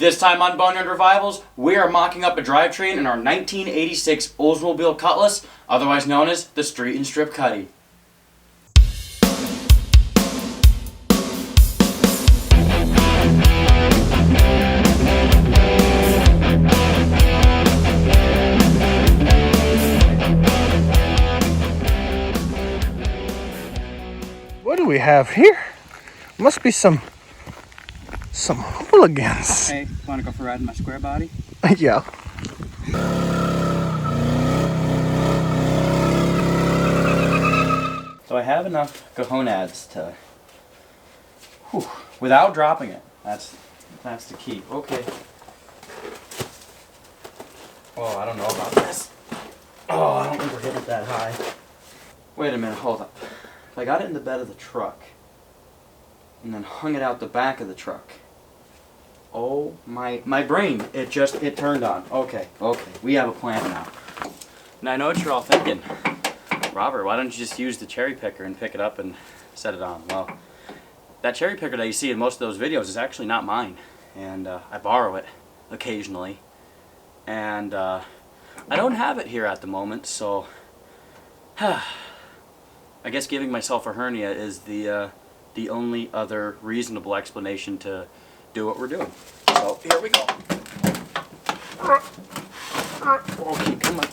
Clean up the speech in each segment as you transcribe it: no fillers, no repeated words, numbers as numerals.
This time on Boneyard Revivals, we are mocking up a drivetrain in our 1986 Oldsmobile Cutlass, otherwise known as the Street and Strip Cutty. What do we have here? Must be some hooligans. Hey, wanna go for a ride in my square body? Yeah. So I have enough cojones to, without dropping it. That's the key. Okay. Oh, I don't know about this. Oh, I don't think we're hitting it that high. Wait a minute, hold up. If I got it in the bed of the truck and then hung it out the back of the truck. Oh, my brain, it turned on. Okay, we have a plan now. Now I know what you're all thinking. Robert, why don't you just use the cherry picker and pick it up and set it on? Well, that cherry picker that you see in most of those videos is actually not mine. And I borrow it occasionally. And I don't have it here at the moment, so I guess giving myself a hernia is the only other reasonable explanation to do what we're doing. So here we go. Okay, come on.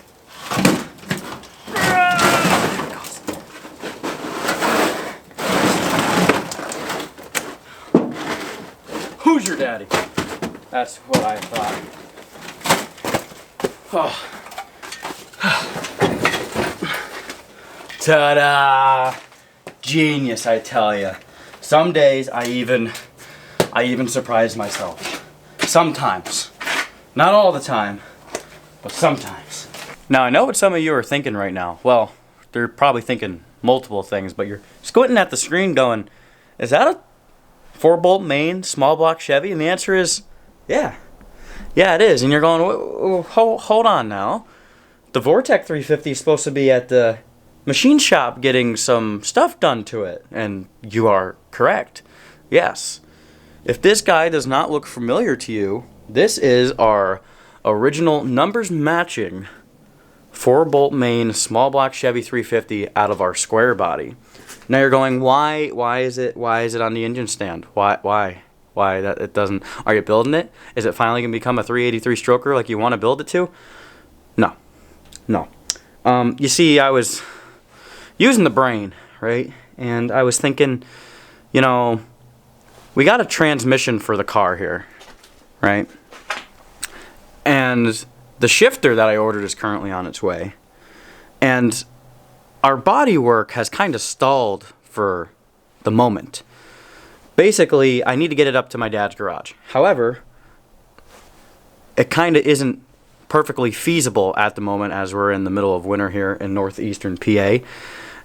Who's your daddy? That's what I thought. Oh. Ta-da! Genius, I tell ya. Some days I even surprise myself. Sometimes. Not all the time, but sometimes. Now I know what some of you are thinking right now. Well, they're probably thinking multiple things, but you're squinting at the screen going, is that a 4-bolt main small block Chevy? And the answer is, yeah. Yeah, it is. And you're going, hold on now. The Vortec 350 is supposed to be at the machine shop getting some stuff done to it. And you are correct. Yes. If this guy does not look familiar to you, this is our original numbers matching 4-bolt main small block Chevy 350 out of our square body. Now you're going, why is it on the engine stand? Why that it doesn't? Are you building it? Is it finally gonna become a 383 stroker like you want to build it to? No. You see, I was using the brain, right? And I was thinking, you know, we got a transmission for the car here, right? And the shifter that I ordered is currently on its way. And our body work has kind of stalled for the moment. Basically, I need to get it up to my dad's garage. However, it kind of isn't perfectly feasible at the moment as we're in the middle of winter here in northeastern PA.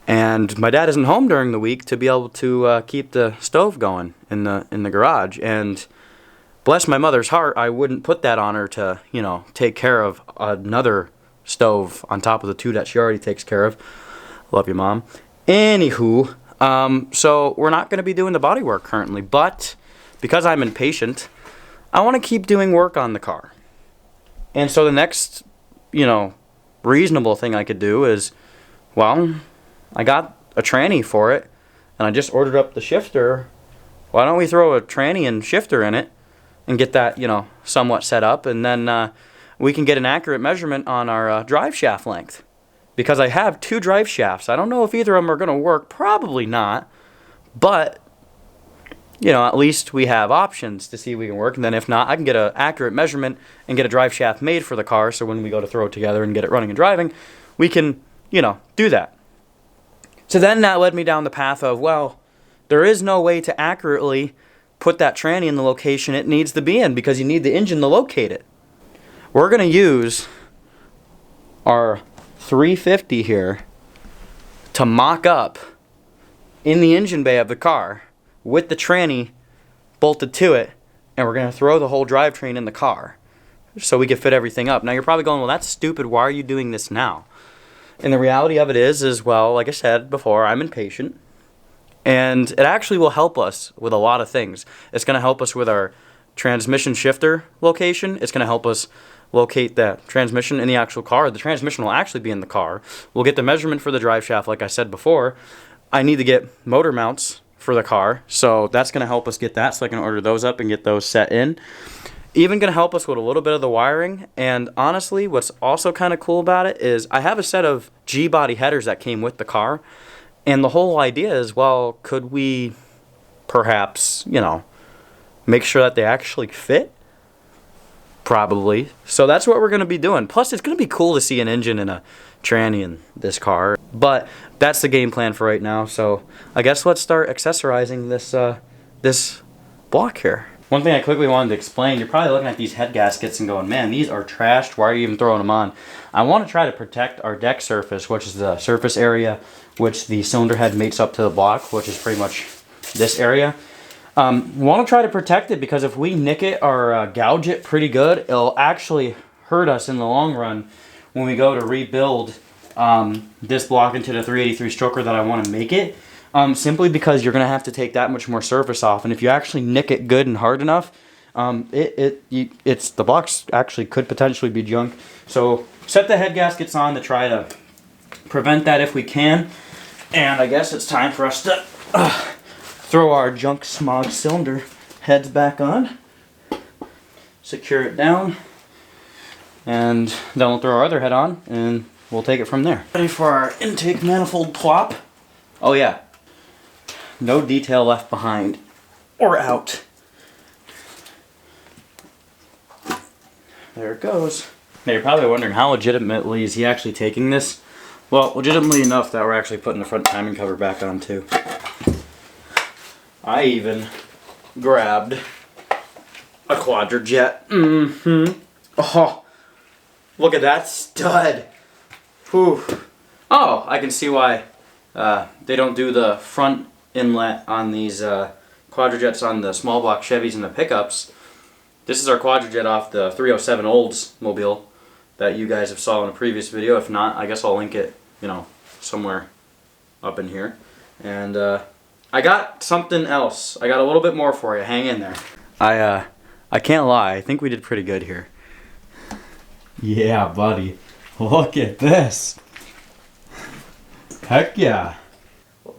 And my dad isn't home during the week to be able to keep the stove going in the garage. And bless my mother's heart, I wouldn't put that on her to, you know, take care of another stove on top of the two that she already takes care of. Love you, Mom. Anywho, so we're not going to be doing the body work currently, but because I'm impatient, I want to keep doing work on the car. And so the next, you know, reasonable thing I could do is, well, I got a tranny for it, and I just ordered up the shifter. Why don't we throw a tranny and shifter in it and get that, you know, somewhat set up, and then we can get an accurate measurement on our drive shaft length. Because I have 2 drive shafts. I don't know if either of them are going to work. Probably not. But, you know, at least we have options to see if we can work. And then if not, I can get an accurate measurement and get a drive shaft made for the car. So when we go to throw it together and get it running and driving, we can, you know, do that. So then that led me down the path of, well, there is no way to accurately put that tranny in the location it needs to be in because you need the engine to locate it. We're going to use our 350 here to mock up in the engine bay of the car with the tranny bolted to it, and we're going to throw the whole drivetrain in the car so we can fit everything up. Now you're probably going, well, that's stupid. Why are you doing this now? And the reality of it is, well, like I said before, I'm impatient. And it actually will help us with a lot of things. It's going to help us with our transmission shifter location. It's going to help us locate that transmission in the actual car. The transmission will actually be in the car. We'll get the measurement for the drive shaft, like I said before. I need to get motor mounts for the car, so that's going to help us get that, so I can order those up and get those set in. Even going to help us with a little bit of the wiring. And honestly, what's also kind of cool about it is I have a set of G-body headers that came with the car, and the whole idea is, well, could we perhaps, you know, make sure that they actually fit? Probably. So that's what we're going to be doing. Plus, it's going to be cool to see an engine in a tranny in this car. But that's the game plan for right now. So I guess let's start accessorizing this block here. One thing I quickly wanted to explain, you're probably looking at these head gaskets and going, man, these are trashed. Why are you even throwing them on? I want to try to protect our deck surface, which is the surface area which the cylinder head mates up to the block, which is pretty much this area. We want to try to protect it, because if we nick it or gouge it pretty good, it'll actually hurt us in the long run when we go to rebuild this block into the 383 stroker that I want to make it. Simply because you're going to have to take that much more surface off, and if you actually nick it good and hard enough, the box actually could potentially be junk. So set the head gaskets on to try to prevent that if we can. And I guess it's time for us to throw our junk smog cylinder heads back on, secure it down, and then we'll throw our other head on and we'll take it from there. Ready for our intake manifold plop. Oh yeah, no detail left behind or out. There it goes. Now you're probably wondering, how legitimately is he actually taking this? Well, legitimately enough that we're actually putting the front timing cover back on too. I even grabbed a Quadrajet. Oh, look at that stud. Whew. Oh, I can see why they don't do the front inlet on these Quadrajets on the small block Chevys and the pickups. This is our Quadrajet off the 307 Oldsmobile that you guys have saw in a previous video. If not, I guess I'll link it, you know, somewhere up in here. And I got something else. I got a little bit more for you. Hang in there. I can't lie. I think we did pretty good here. Yeah, buddy. Look at this. Heck yeah.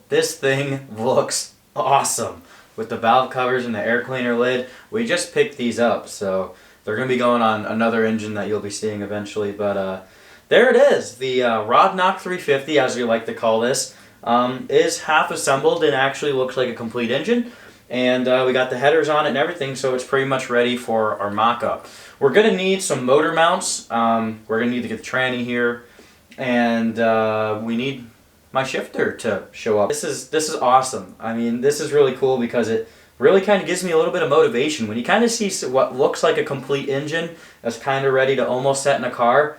This thing looks awesome. With the valve covers and the air cleaner lid. We just picked these up, so they're going to be going on another engine that you'll be seeing eventually. But there it is. The Rodnock 350, as we like to call this, is half assembled and actually looks like a complete engine. And we got the headers on it and everything, so it's pretty much ready for our mock-up. We're going to need some motor mounts. We're going to need to get the tranny here. And we need my shifter to show up. This is awesome. I mean, this is really cool because it really kind of gives me a little bit of motivation. When you kind of see what looks like a complete engine that's kind of ready to almost set in a car,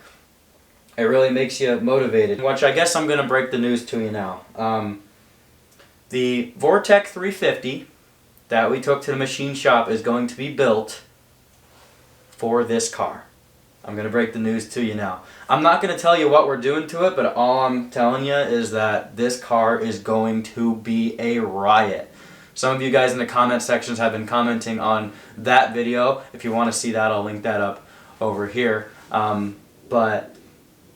it really makes you motivated. Which I guess I'm going to break the news to you now. The Vortec 350 that we took to the machine shop is going to be built for this car. I'm going to break the news to you now. I'm not going to tell you what we're doing to it, but all I'm telling you is that this car is going to be a riot. Some of you guys in the comment sections have been commenting on that video. If you want to see that, I'll link that up over here. But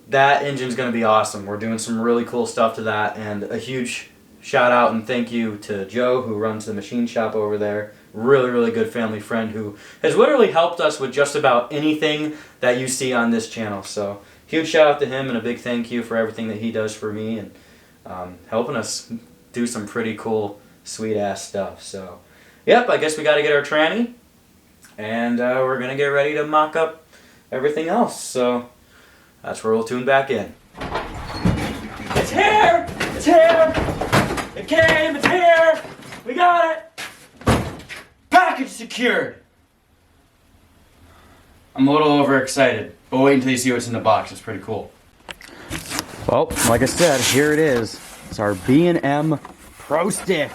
that engine's going to be awesome. We're doing some really cool stuff to that, and a huge shout out and thank you to Joe, who runs the machine shop over there. Really, really good family friend who has literally helped us with just about anything that you see on this channel. So huge shout out to him and a big thank you for everything that he does for me and helping us do some pretty cool, sweet ass stuff. So yep, I guess we got to get our tranny, and we're going to get ready to mock up everything else. So that's where we'll tune back in. It's here! It's here! It came! It's here! We got it! Package secured! I'm a little overexcited, but wait until you see what's in the box. It's pretty cool. Well, like I said, here it is. It's our B&M Pro Stick.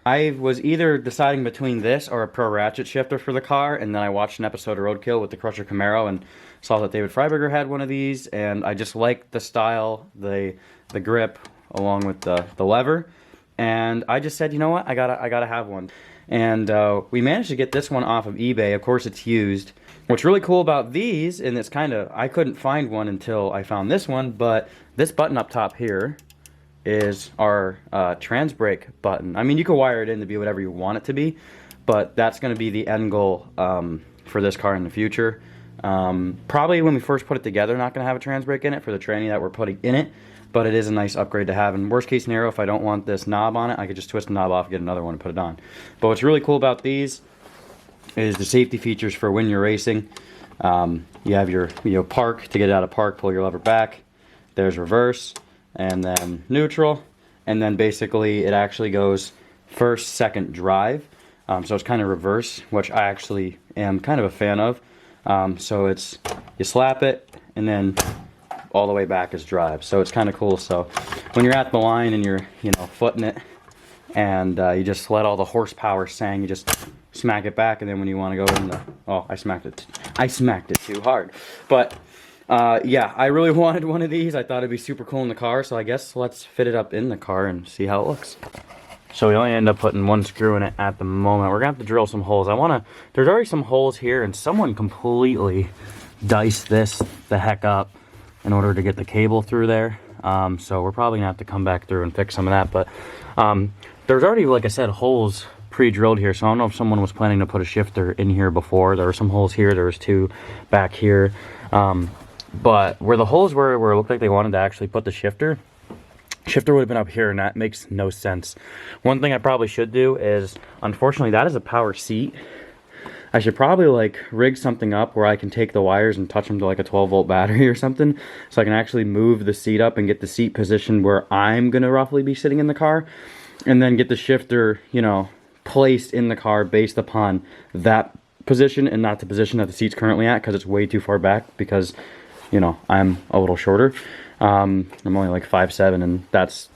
I was either deciding between this or a Pro Ratchet shifter for the car, and then I watched an episode of Roadkill with the Crusher Camaro and saw that David Freiberger had one of these, and I just liked the style, the grip, along with the lever, and I just said, you know what, I gotta have one. And we managed to get this one off of eBay. Of course, it's used. What's really cool about these, and it's kind of, I couldn't find one until I found this one, but this button up top here is our trans brake button. I mean, you can wire it in to be whatever you want it to be, but that's going to be the end goal for this car in the future. Probably when we first put it together, not going to have a trans brake in it for the training that we're putting in it, but it is a nice upgrade to have. And worst case scenario, if I don't want this knob on it, I could just twist the knob off, get another one, and put it on. But what's really cool about these is the safety features for when you're racing. You have your park to get out of park, pull your lever back. There's reverse, and then neutral, and then basically it actually goes first, second, drive. So it's kind of reverse, which I actually am kind of a fan of. So it's, you slap it, and then all the way back is drive. So it's kind of cool. So when you're at the line and you're, footing it, and you just let all the horsepower sang, you just smack it back, and then when you want to go in the, oh, I smacked it too hard. But yeah, I really wanted one of these. I thought it'd be super cool in the car, so I guess let's fit it up in the car and see how it looks. So we only end up putting one screw in it at the moment. We're gonna have to drill some holes. There's already some holes here, and someone completely diced this the heck up in order to get the cable through there. So we're probably gonna have to come back through and fix some of that. But there's already, like I said, holes pre-drilled here. So I don't know if someone was planning to put a shifter in here before. There were some holes here. There was two back here. But where the holes were, where it looked like they wanted to actually put the shifter would have been up here, and that makes no sense. One thing I probably should do is, unfortunately, that is a power seat. I should probably like rig something up where I can take the wires and touch them to like a 12-volt battery or something, so I can actually move the seat up and get the seat positioned where I'm gonna roughly be sitting in the car, and then get the shifter, placed in the car based upon that position and not the position that the seat's currently at, because it's way too far back, because I'm a little shorter. I'm only like 5'7", and that's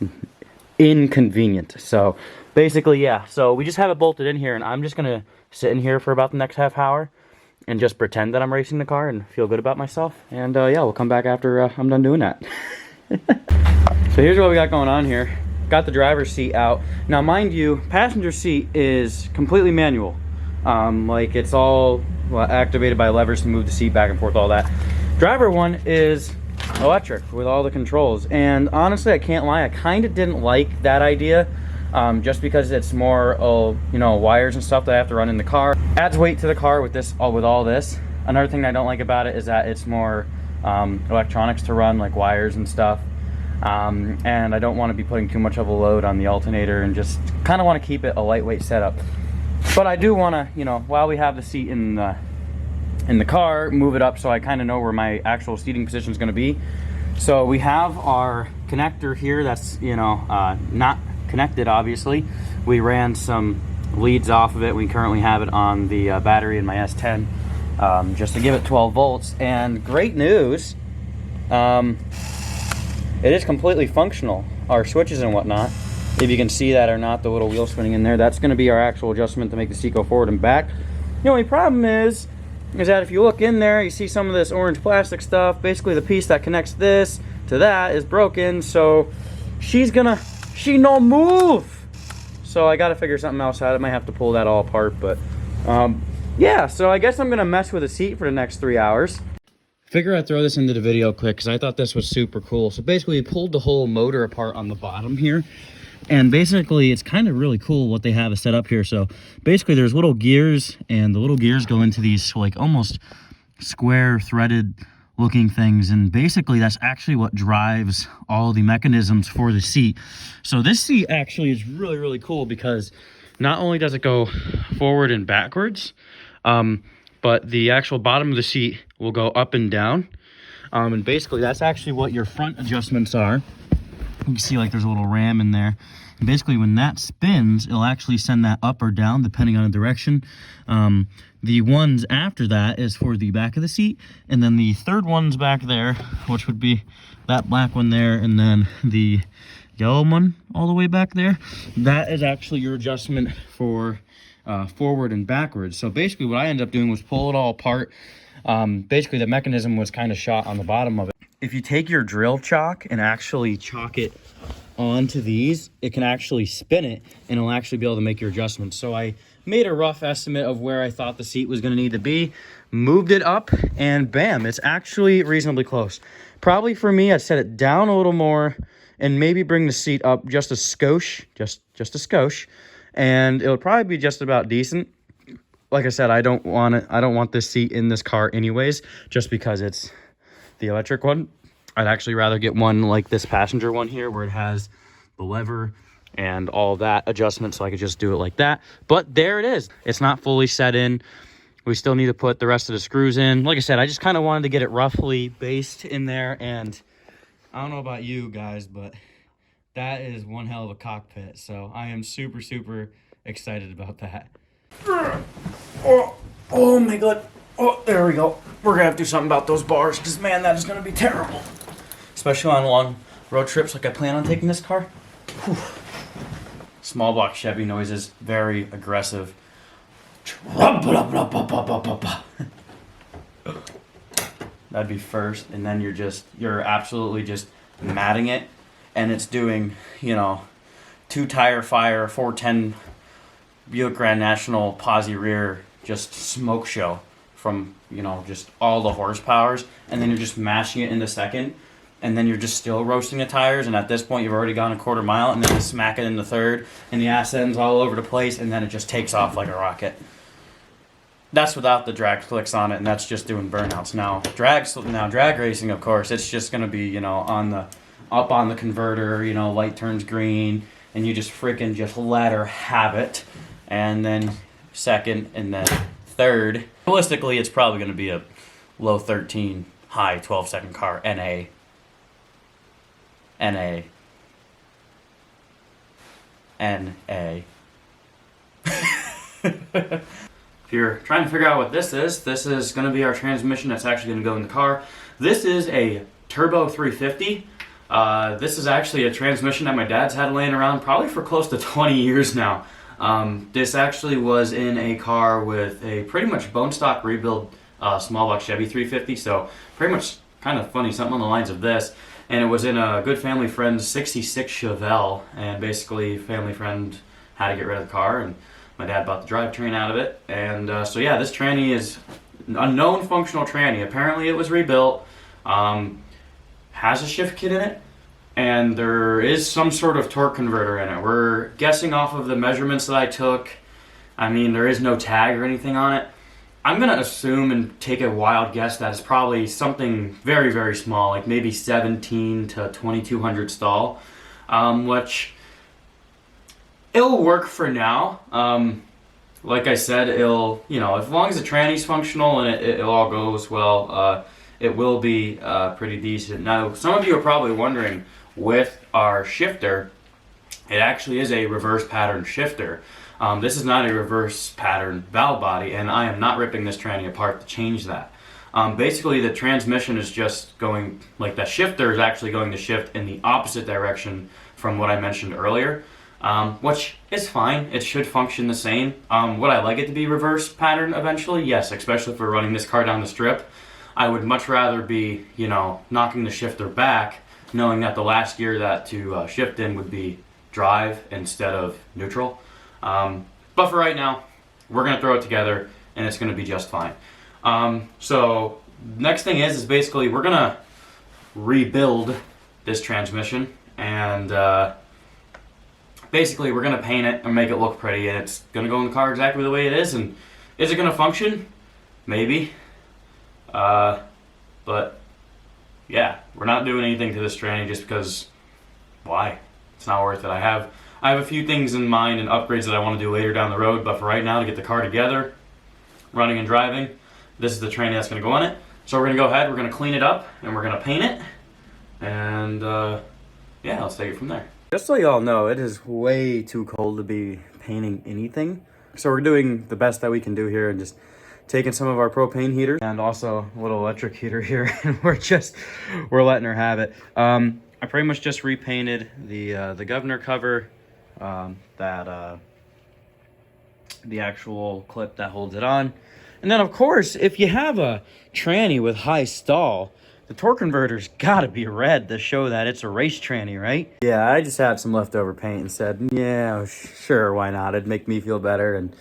inconvenient. So basically, yeah, so we just have it bolted in here, and I'm just gonna sit in here for about the next half hour and just pretend that I'm racing the car and feel good about myself. And yeah, we'll come back after I'm done doing that. So here's what we got going on here. Got the driver's seat out. Now mind you, passenger seat is completely manual. Like it's all activated by levers to move the seat back and forth, all that. Driver one is electric with all the controls, and honestly, I can't lie, I kind of didn't like that idea, just because it's more wires and stuff that I have to run in the car. Adds weight to the car with this, with all this. Another thing I don't like about it is that it's more electronics to run, like wires and stuff, and I don't want to be putting too much of a load on the alternator, and just kind of want to keep it a lightweight setup. But I do want to, while we have the seat in the car, move it up so I kind of know where my actual seating position is going to be. So we have our connector here that's not connected, obviously. We ran some leads off of it. We currently have it on the battery in my S10, just to give it 12 volts. And great news, it is completely functional. Our switches and whatnot, if you can see that or not, the little wheel spinning in there, that's going to be our actual adjustment to make the seat go forward and back. The only problem is that if you look in there, you see some of this orange plastic stuff. Basically, the piece that connects this to that is broken, so she no move. So I got to figure something else out. I might have to pull that all apart, but yeah. So I guess I'm gonna mess with the seat for the next 3 hours. Figure I'd throw this into the video quick because I thought this was super cool. So basically, we pulled the whole motor apart on the bottom here. And basically, it's kind of really cool what they have set up here. So basically, there's little gears, and the little gears go into these like almost square threaded looking things. And basically, that's actually what drives all the mechanisms for the seat. So this seat actually is really, really cool because not only does it go forward and backwards, but the actual bottom of the seat will go up and down. And basically, that's actually what your front adjustments are. You can see like there's a little ram in there. And basically when that spins, it'll actually send that up or down depending on the direction. The ones after that is for the back of the seat. And then the third one's back there, which would be that black one there. And then the yellow one all the way back there. That is actually your adjustment for forward and backwards. So basically what I ended up doing was pull it all apart. Basically the mechanism was kind of shot on the bottom of it. If you take your drill chalk and actually chalk it onto these, it can actually spin it and it'll actually be able to make your adjustments. So I made a rough estimate of where I thought the seat was going to need to be, moved it up, and bam, it's actually reasonably close. Probably for me, I'd set it down a little more and maybe bring the seat up just a skosh, just a skosh, and it'll probably be just about decent. Like I said, I don't want this seat in this car anyways, just because it's the electric one. I'd actually rather get one like this passenger one here, where it has the lever and all that adjustment, so I could just do it like that. But there it is. It's not fully set in. We still need to put the rest of the screws in. Like I said, I just kind of wanted to get it roughly based in there, and I don't know about you guys, but that is one hell of a cockpit. So I am super, super excited about that. Oh my God. Oh, there we go. We're gonna have to do something about those bars, because man, that is gonna be terrible. Especially on long road trips like I plan on taking this car. Whew. Small block Chevy noises, very aggressive. That'd be first, and then you're absolutely just matting it, and it's doing, 2-tire fire, 410 Buick Grand National posi rear, just smoke show from, just all the horsepowers, and then you're just mashing it into second, and then you're just still roasting the tires, and at this point you've already gone a quarter mile, and then you smack it in the third, and the ass ends all over the place, and then it just takes off like a rocket. That's without the drag clicks on it, and that's just doing burnouts. Now drag racing, of course, it's just gonna be, up on the converter, light turns green, and you just freaking just let her have it, and then second, and then third. Realistically, it's probably gonna be a low 13, high 12-second car, NA. If you're trying to figure out what this is going to be our transmission that's actually going to go in the car. This is a Turbo 350. This is actually a transmission that my dad's had laying around probably for close to 20 years now. This actually was in a car with a pretty much bone stock rebuild small block Chevy 350, so pretty much kind of funny, something on the lines of this. And it was in a good family friend's 66 Chevelle, and basically family friend had to get rid of the car, and my dad bought the drivetrain out of it. And so yeah, this tranny is a known functional tranny. Apparently it was rebuilt, has a shift kit in it, and there is some sort of torque converter in it. We're guessing off of the measurements that I took. I mean, there is no tag or anything on it. I'm going to assume and take a wild guess that it's probably something very, very small, like maybe 17 to 2200 stall, which it'll work for now. Like I said, it'll, as long as the tranny's functional and it all goes well, it will be pretty decent. Now, some of you are probably wondering, with our shifter, it actually is a reverse pattern shifter. This is not a reverse pattern valve body, and I am not ripping this tranny apart to change that. Basically, the transmission is just going, like the shifter is actually going to shift in the opposite direction from what I mentioned earlier, which is fine. It should function the same. Would I like it to be reverse pattern eventually? Yes, especially if we're running this car down the strip. I would much rather be, knocking the shifter back, knowing that the last gear that to shift in would be drive instead of neutral. But for right now, we're going to throw it together, and it's going to be just fine. So next thing is basically we're going to rebuild this transmission, and basically we're going to paint it and make it look pretty, and it's going to go in the car exactly the way it is. And is it going to function? Maybe. But yeah, we're not doing anything to this tranny just because why? It's not worth it. I have a few things in mind and upgrades that I want to do later down the road, but for right now, to get the car together, running and driving, this is the tranny that's going to go on it. So we're going to go ahead, we're going to clean it up, and we're going to paint it, and yeah, let's take it from there. Just so y'all know, it is way too cold to be painting anything, so we're doing the best that we can do here and just taking some of our propane heaters and also a little electric heater here, and we're letting her have it. I pretty much just repainted the governor cover, the actual clip that holds it on. And then, of course, if you have a tranny with high stall, the torque converter's got to be red to show that it's a race tranny, right? Yeah, I just had some leftover paint and said, yeah, sure, why not? It'd make me feel better. And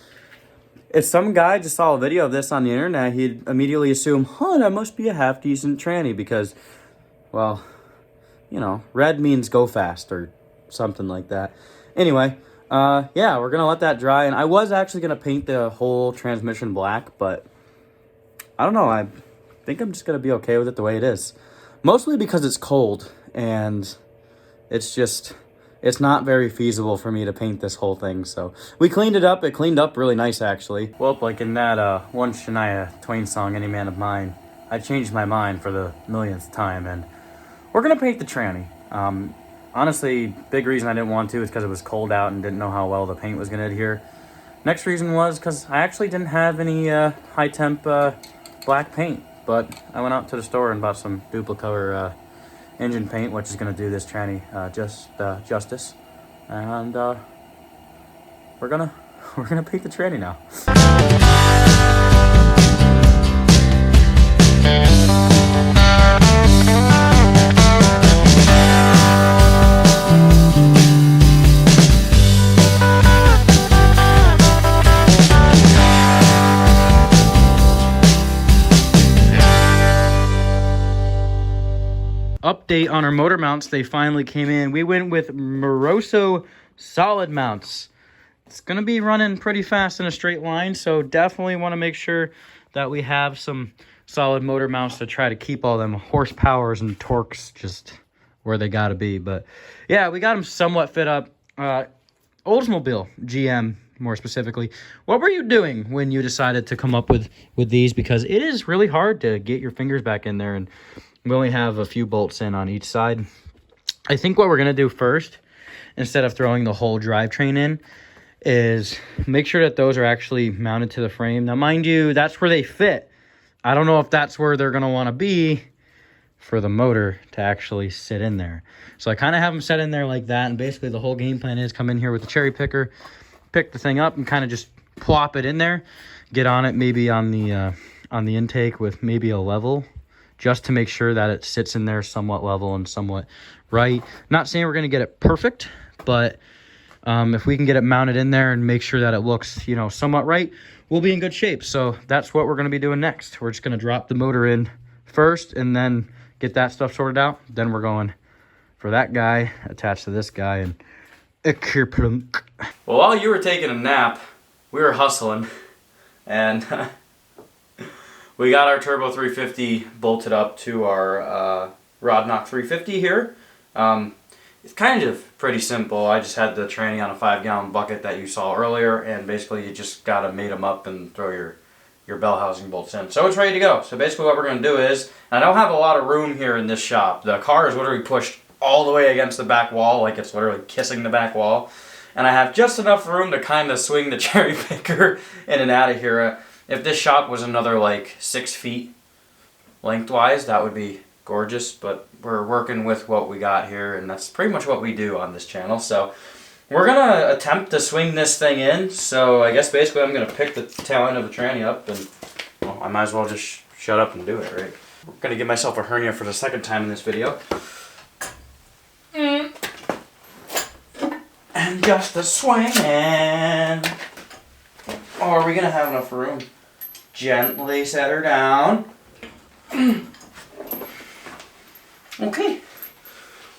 if some guy just saw a video of this on the internet, he'd immediately assume, huh, that must be a half-decent tranny because, well, you know, red means go fast or something like that. Anyway, yeah, we're going to let that dry. And I was actually going to paint the whole transmission black, but I don't know. I think I'm just going to be okay with it the way it is. Mostly because it's cold and it's not very feasible for me to paint this whole thing. So we cleaned it up. It cleaned up really nice, actually. Well, like in that one Shania Twain song, Any Man of Mine, I changed my mind for the millionth time, and we're going to paint the tranny. Honestly, big reason I didn't want to is because it was cold out and didn't know how well the paint was going to adhere. Next reason was because I actually didn't have any high temp black paint, but I went out to the store and bought some Duplicolor engine paint, which is going to do this tranny justice. And we're gonna paint the tranny now. Update on our motor mounts, they finally came in. We went with Moroso solid mounts. It's going to be running pretty fast in a straight line, so definitely want to make sure that we have some solid motor mounts to try to keep all them horsepowers and torques just where they got to be. But yeah, we got them somewhat fit up. Oldsmobile GM, more specifically, what were you doing when you decided to come up with these? Because it is really hard to get your fingers back in there, and we only have a few bolts in on each side. I think what we're going to do first, instead of throwing the whole drivetrain in, is make sure that those are actually mounted to the frame. Now, mind you, that's where they fit. I don't know if that's where they're going to want to be for the motor to actually sit in there. So I kind of have them set in there like that, and basically the whole game plan is come in here with the cherry picker, pick the thing up, and kind of just plop it in there, get on it maybe on the intake with maybe a level, just to make sure that it sits in there somewhat level and somewhat right. Not saying we're going to get it perfect, but if we can get it mounted in there and make sure that it looks, you know, somewhat right, we'll be in good shape. So that's what we're going to be doing next. We're just going to drop the motor in first and then get that stuff sorted out. Then we're going for that guy attached to this guy. And well, while you were taking a nap, we were hustling, and we got our Turbo 350 bolted up to our Rodnock 350 here. It's kind of pretty simple. I just had the tranny on a 5-gallon bucket that you saw earlier, and basically you just gotta mate them up and throw your bell housing bolts in. So it's ready to go. So basically what we're gonna do is, I don't have a lot of room here in this shop. The car is literally pushed all the way against the back wall, like it's literally kissing the back wall. And I have just enough room to kind of swing the cherry picker in and out of here. If this shop was another like 6 feet lengthwise, that would be gorgeous, but we're working with what we got here, and that's pretty much what we do on this channel. So we're gonna attempt to swing this thing in. So I guess basically I'm gonna pick the tail end of the tranny up, and well, I might as well just shut up and do it, right? I'm gonna give myself a hernia for the second time in this video. And just a swinging. Oh, are we gonna have enough room? Gently set her down. Okay.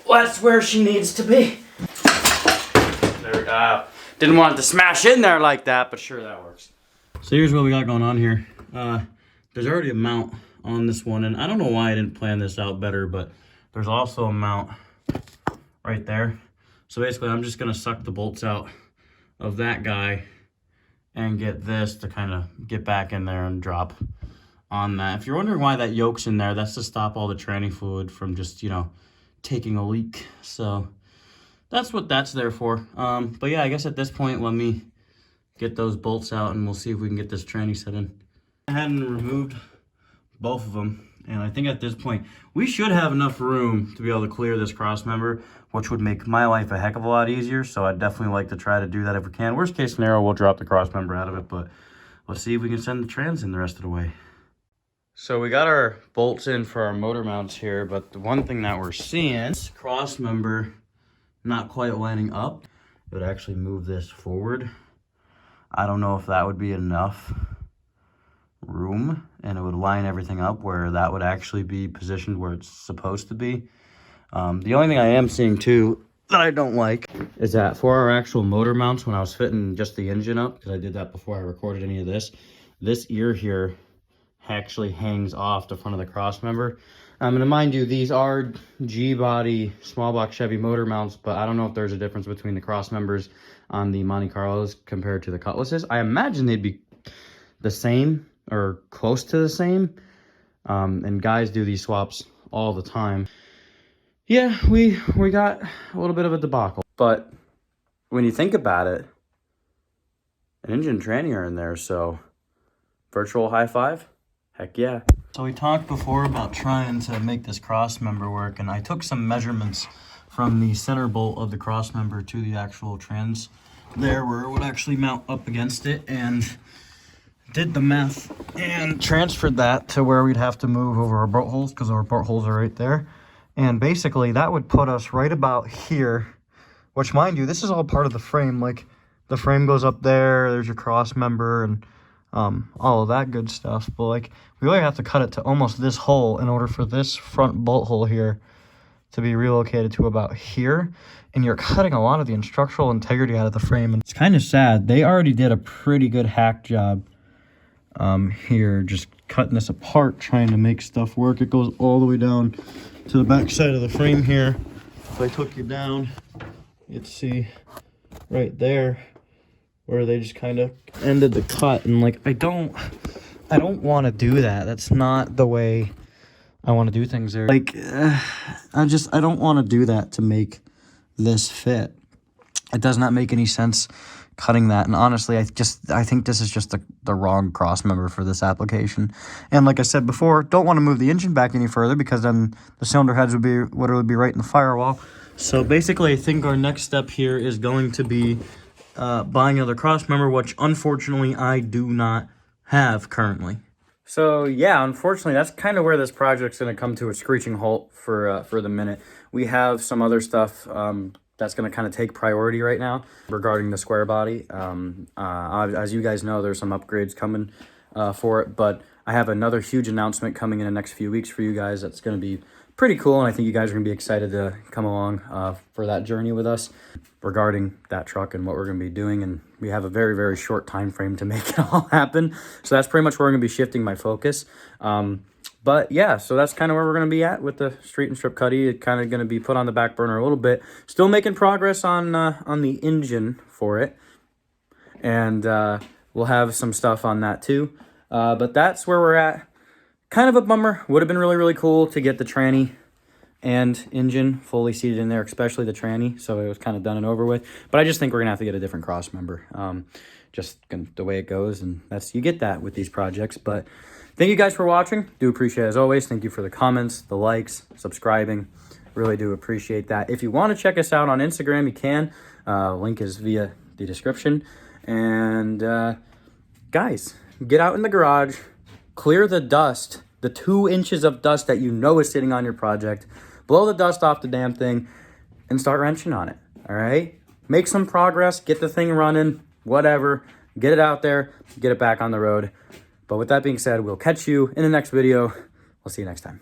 Well, that's where she needs to be. There we go. Didn't want it to smash in there like that, but sure, that works. So here's what we got going on here. There's already a mount on this one, and I don't know why I didn't plan this out better, but there's also a mount right there. So basically, I'm just gonna suck the bolts out of that guy and get this to kind of get back in there and drop on that. If you're wondering why that yoke's in there, that's to stop all the tranny fluid from just, you know, taking a leak. So that's what that's there for. But yeah, I guess at this point, let me get those bolts out and we'll see if we can get this tranny set in. I hadn't removed both of them, and I think at this point, we should have enough room to be able to clear this cross member, which would make my life a heck of a lot easier. So I'd definitely like to try to do that if we can. Worst case scenario, we'll drop the cross member out of it, but let's see if we can send the trans in the rest of the way. So we got our bolts in for our motor mounts here, but the one thing that we're seeing is cross member not quite lining up. It would actually move this forward. I don't know if that would be enough room and it would line everything up where that would actually be positioned where it's supposed to be. The only thing I am seeing too that I don't like is that for our actual motor mounts, when I was fitting just the engine up, because I did that before I recorded any of this ear here actually hangs off the front of the cross member. And mind you, these are G-body small block Chevy motor mounts, but I don't know if there's a difference between the cross members on the Monte Carlos compared to the Cutlasses. I imagine they'd be the same or close to the same. And guys do these swaps all the time. Yeah, we got a little bit of a debacle. But when you think about it, an engine tranny are in there, so virtual high five? Heck yeah. So we talked before about trying to make this cross member work, and I took some measurements from the center bolt of the cross member to the actual trans there where it would actually mount up against it, and did the math and transferred that to where we'd have to move over our bolt holes, because our bolt holes are right there. And basically that would put us right about here, which mind you, this is all part of the frame. Like the frame goes up there, there's your cross member and all of that good stuff. But like we really have to cut it to almost this hole in order for this front bolt hole here to be relocated to about here. And you're cutting a lot of the structural integrity out of the frame. And it's kind of sad. They already did a pretty good hack job here, just cutting this apart, trying to make stuff work. It goes all the way down to the back side of the frame here. If I took you down, you'd see right there where they just kind of ended the cut. And like I don't want to do that. That's not the way I want to do things there. Like I don't want to do that to make this fit. It does not make any sense cutting that. And honestly, I think this is just the wrong cross member for this application. And like I said before, don't want to move the engine back any further, because then the cylinder heads would be right in the firewall. So basically, I think our next step here is going to be buying another cross member, which unfortunately I do not have currently. So yeah, unfortunately, that's kind of where this project's going to come to a screeching halt for the minute. We have some other stuff that's going to kind of take priority right now regarding the square body. As you guys know, there's some upgrades coming for it, but I have another huge announcement coming in the next few weeks for you guys that's going to be pretty cool, and I think you guys are going to be excited to come along for that journey with us regarding that truck and what we're going to be doing. And we have a very, very short time frame to make it all happen, so that's pretty much where I'm going to be shifting my focus. But yeah, so that's kind of where we're going to be at with the street and strip cutty. It's kind of going to be put on the back burner a little bit. Still making progress on the engine for it, and we'll have some stuff on that too. But that's where we're at. Kind of a bummer. Would have been really, really cool to get the tranny and engine fully seated in there, especially the tranny, so it was kind of done and over with. But I just think we're going to have to get a different cross member. Just the way it goes, and you get that with these projects. But thank you guys for watching. Do appreciate it as always. Thank you for the comments, the likes, subscribing. Really do appreciate that. If you want to check us out on Instagram, you can. Link is via the description. And guys, get out in the garage, clear the dust, the 2 inches of dust that you know is sitting on your project. Blow the dust off the damn thing and start wrenching on it. All right? Make some progress. Get the thing running. Whatever. Get it out there. Get it back on the road. But with that being said, we'll catch you in the next video. We'll see you next time.